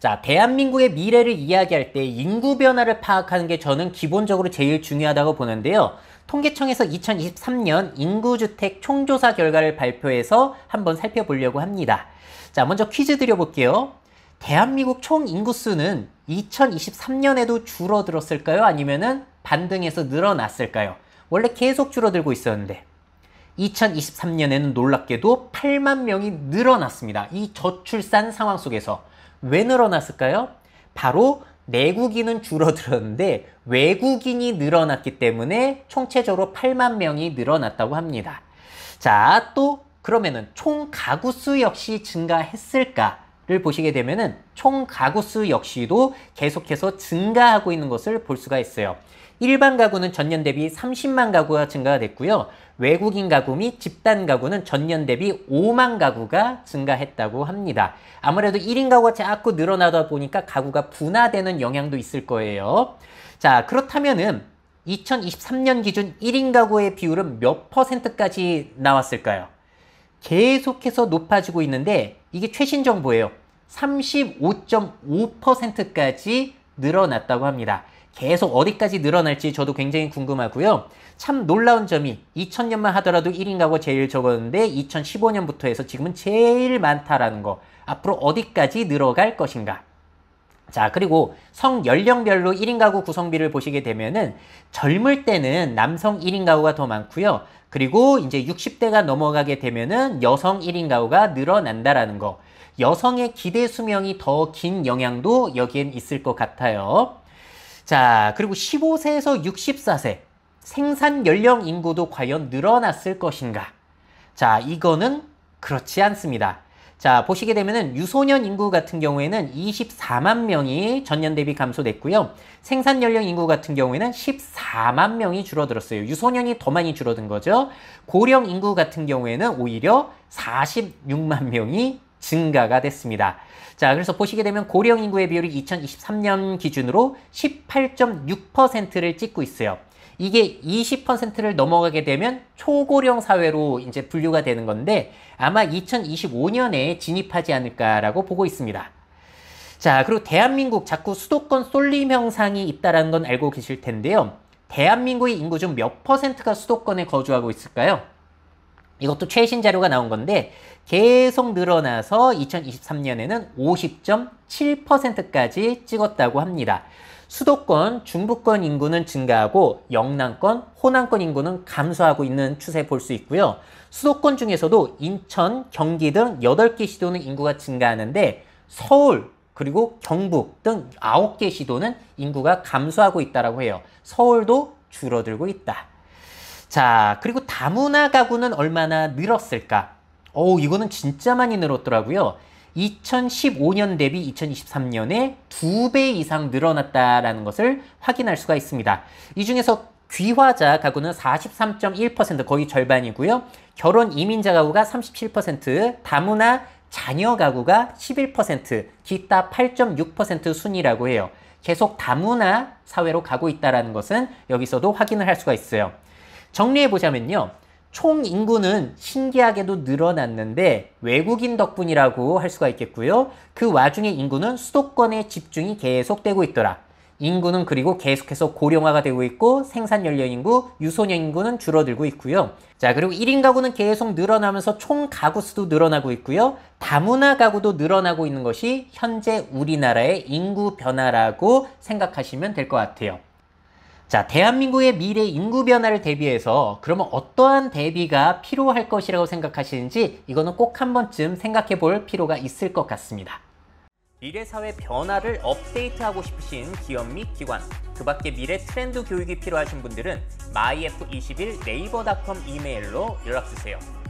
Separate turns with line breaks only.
자, 대한민국의 미래를 이야기할 때 인구 변화를 파악하는 게 저는 기본적으로 제일 중요하다고 보는데요. 통계청에서 2023년 인구주택 총조사 결과를 발표해서 한번 살펴보려고 합니다. 자, 먼저 퀴즈 드려볼게요. 대한민국 총 인구수는 2023년에도 줄어들었을까요? 아니면은 반등해서 늘어났을까요? 원래 계속 줄어들고 있었는데 2023년에는 놀랍게도 8만 명이 늘어났습니다. 이 저출산 상황 속에서. 왜 늘어났을까요? 바로 내국인은 줄어들었는데 외국인이 늘어났기 때문에 총체적으로 8만 명이 늘어났다고 합니다. 자, 또 그러면은 총 가구수 역시 증가했을까를 보시게 되면은 총 가구수 역시도 계속해서 증가하고 있는 것을 볼 수가 있어요. 일반 가구는 전년 대비 30만 가구가 증가가 됐고요. 외국인 가구 및 집단 가구는 전년 대비 5만 가구가 증가했다고 합니다. 아무래도 1인 가구가 자꾸 늘어나다 보니까 가구가 분화되는 영향도 있을 거예요. 자, 그렇다면은 2023년 기준 1인 가구의 비율은 몇 %까지 나왔을까요? 계속해서 높아지고 있는데 이게 최신 정보예요. 35.5%까지 늘어났다고 합니다. 계속 어디까지 늘어날지 저도 굉장히 궁금하고요. 참 놀라운 점이 2000년만 하더라도 1인 가구가 제일 적었는데 2015년부터 해서 지금은 제일 많다라는 거. 앞으로 어디까지 늘어갈 것인가. 자, 그리고 성 연령별로 1인 가구 구성비를 보시게 되면은 젊을 때는 남성 1인 가구가 더 많고요. 그리고 이제 60대가 넘어가게 되면은 여성 1인 가구가 늘어난다라는 거. 여성의 기대 수명이 더 긴 영향도 여기엔 있을 것 같아요. 자, 그리고 15세에서 64세 생산 연령 인구도 과연 늘어났을 것인가? 자, 이거는 그렇지 않습니다. 자, 보시게 되면은 유소년 인구 같은 경우에는 24만 명이 전년 대비 감소됐고요. 생산 연령 인구 같은 경우에는 14만 명이 줄어들었어요. 유소년이 더 많이 줄어든 거죠. 고령 인구 같은 경우에는 오히려 46만 명이 증가가 됐습니다. 자, 그래서 보시게 되면 고령 인구의 비율이 2023년 기준으로 18.6%를 찍고 있어요. 이게 20%를 넘어가게 되면 초고령 사회로 이제 분류가 되는 건데 아마 2025년에 진입하지 않을까라고 보고 있습니다. 자, 그리고 대한민국 자꾸 수도권 쏠림 현상이 있다는 건 알고 계실 텐데요. 대한민국의 인구 중 몇 %가 수도권에 거주하고 있을까요? 이것도 최신 자료가 나온 건데 계속 늘어나서 2023년에는 50.7%까지 찍었다고 합니다. 수도권, 중부권 인구는 증가하고 영남권, 호남권 인구는 감소하고 있는 추세 볼 수 있고요. 수도권 중에서도 인천, 경기 등 8개 시도는 인구가 증가하는데 서울, 그리고 경북 등 9개 시도는 인구가 감소하고 있다고 해요. 서울도 줄어들고 있다. 자, 그리고 다문화 가구는 얼마나 늘었을까? 이거는 진짜 많이 늘었더라고요. 2015년 대비 2023년에 2배 이상 늘어났다라는 것을 확인할 수가 있습니다. 이 중에서 귀화자 가구는 43.1%, 거의 절반이고요. 결혼 이민자 가구가 37%, 다문화 자녀 가구가 11%, 기타 8.6% 순이라고 해요. 계속 다문화 사회로 가고 있다는 것은 여기서도 확인을 할 수가 있어요. 정리해보자면요. 총 인구는 신기하게도 늘어났는데 외국인 덕분이라고 할 수가 있겠고요. 그 와중에 인구는 수도권에 집중이 계속되고 있더라. 인구는 그리고 계속해서 고령화가 되고 있고 생산 연령 인구, 유소년 인구는 줄어들고 있고요. 자, 그리고 1인 가구는 계속 늘어나면서 총 가구 수도 늘어나고 있고요. 다문화 가구도 늘어나고 있는 것이 현재 우리나라의 인구 변화라고 생각하시면 될 것 같아요. 자, 대한민국의 미래 인구 변화를 대비해서 그러면 어떠한 대비가 필요할 것이라고 생각하시는지 이거는 꼭 한 번쯤 생각해 볼 필요가 있을 것 같습니다. 미래 사회 변화를 업데이트하고 싶으신 기업 및 기관, 그 밖에 미래 트렌드 교육이 필요하신 분들은 myf21 네이버닷컴 이메일로 연락주세요.